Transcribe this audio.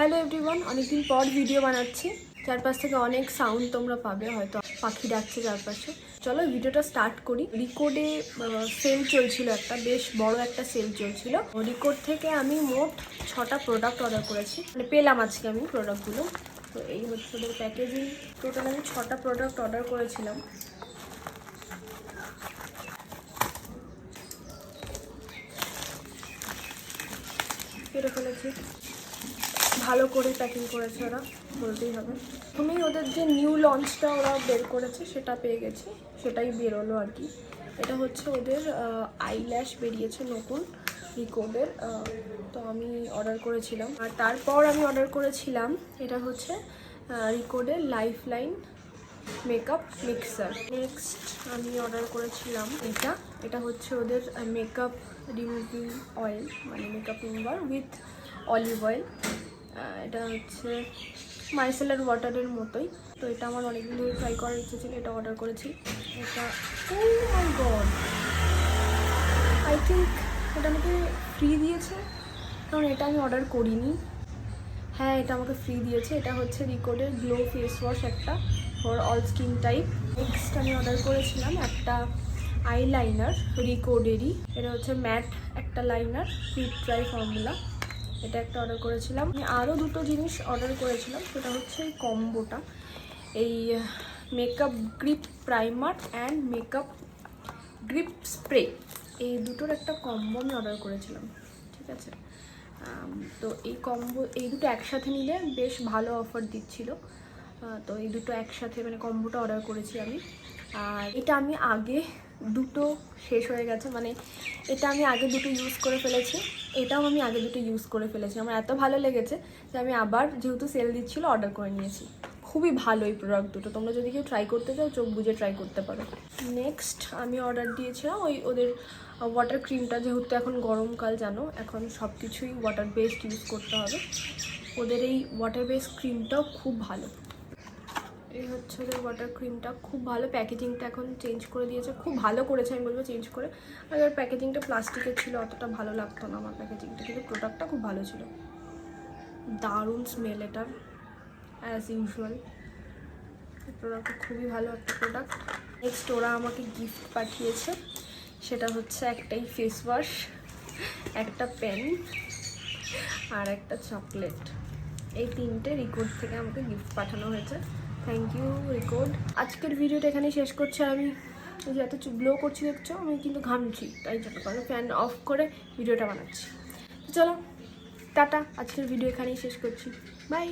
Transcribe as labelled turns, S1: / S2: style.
S1: Hello everyone, অনেকদিন পর video বানাচ্ছি। চারপাশ থেকে অনেক সাউন্ড তোমরা পাবে, হয়তো পাখি ডাকছে চারপাশে। চলো ভিডিওটা স্টার্ট করি। রিকোডে সেল চলছিল, একটা বেশ বড় একটা সেল চলছিল। রিকোড থেকে আমি মোট 6টা প্রোডাক্ট অর্ডার করেছি, মানে পেলাম আজকে আমি প্রোডাক্টগুলো। তো এই হচ্ছে ওদের প্যাকেজিং। টোটাল আমি 6টা প্রোডাক্ট অর্ডার করেছিলাম। কেটে ফেলেছি, ভালো করে প্যাকিং করেছে ওরা, বলতেই হবে। আমি ওদের যে নিউ লঞ্চটা ওরা বের করেছে সেটা পেয়ে গেছি, সেটাই বেরোলো আর কি। এটা হচ্ছে ওদের আইল্যাশ বেরিয়েছে নতুন রিকোডের, তো আমি অর্ডার করেছিলাম। আর তারপর আমি অর্ডার করেছিলাম, এটা হচ্ছে রিকোডের লাইফলাইন মেকআপ মিক্সার। নেক্সট আমি অর্ডার করেছিলাম এটা হচ্ছে ওদের মেকআপ রিমুভিং অয়েল, মানে makeup remover with olive oil. এটা হচ্ছে মাইসেলার ওয়াটারের মতোই। তো এটা আমার অনেকদিন ধরে ট্রাই করার ইচ্ছে ছিল, এটা অর্ডার করেছি। এটা ও মাই গড, আই থিঙ্ক এটা আমাকে ফ্রি দিয়েছে, কারণ এটা আমি অর্ডার করিনি। হ্যাঁ, এটা আমাকে ফ্রি দিয়েছে। এটা হচ্ছে রিকোডের গ্লো ফেস ওয়াশ, একটা for all skin type. Next আমি অর্ডার করেছিলাম একটা আইলাইনার রিকোডেরই। এটা হচ্ছে ম্যাট একটা লাইনার, ফিট ড্রাই ফর্মুলা। এটা একটা অর্ডার করেছিলাম। আমি আরও দুটো জিনিস অর্ডার করেছিলাম, সেটা হচ্ছে এই কম্বোটা, এই makeup grip primer and makeup grip spray, এই দুটোর একটা কম্বো আমি অর্ডার করেছিলাম, ঠিক আছে। তো এই দুটো একসাথে নিলে বেশ ভালো অফার দিচ্ছিল, তো এই দুটো একসাথে মানে কম্বোটা অর্ডার করেছি আমি। আর এটা আমি আগে দুটো শেষ হয়ে গেছে, মানে এটা আমি আগে দুটো ইউজ করে ফেলেছি, এটাও আমি আগে দুটো ইউজ করে ফেলেছি। আমার এত ভালো লেগেছে যে আমি আবার, যেহেতু সেল দিচ্ছিলো, অর্ডার করে নিয়েছি। খুবই ভালো এই প্রোডাক্ট দুটো, তোমরা যদি কেউ ট্রাই করতে চাও চোখ বুঝে ট্রাই করতে পারো। নেক্সট আমি অর্ডার দিয়েছিলাম ওদের ওয়াটার ক্রিমটা, যেহেতু এখন গরমকাল জানো, এখন সব কিছুই ওয়াটার বেসড ইউজ করতে হবে। ওদের এই ওয়াটার বেসড ক্রিমটাও খুব ভালো। এই হচ্ছে ওদের ওয়াটার ক্রিমটা, খুব ভালো। প্যাকেজিংটা এখন চেঞ্জ করে দিয়েছে, খুব ভালো করেছে আমি বলবো চেঞ্জ করে। আর ওর প্যাকেজিংটা প্লাস্টিকের ছিল, অতটা ভালো লাগতো না আমার প্যাকেজিংটা, কিন্তু প্রোডাক্টটা খুব ভালো ছিল। দারুণ স্মেল এটার, অ্যাজ ইউজুয়াল। প্রোডাক্টটা খুবই ভালো একটা প্রোডাক্ট। নেক্সট ওরা আমাকে গিফট পাঠিয়েছে, সেটা হচ্ছে একটাই ফেস ওয়াশ, একটা পেন আর একটা চকলেট। এই তিনটে রিকোড থেকে আমাকে গিফট পাঠানো হয়েছে। থ্যাংক ইউ রিকোড। আজকের ভিডিওটা এখানেই শেষ করছি। আমি যে এত ব্লো করছি দেখছো, আমি কিন্তু ঘামছি, তাই জন্য কারণ ফ্যান অফ করে ভিডিওটা বানাচ্ছি। চলো টাটা, আজকের ভিডিও এখানেই শেষ করছি, বাই।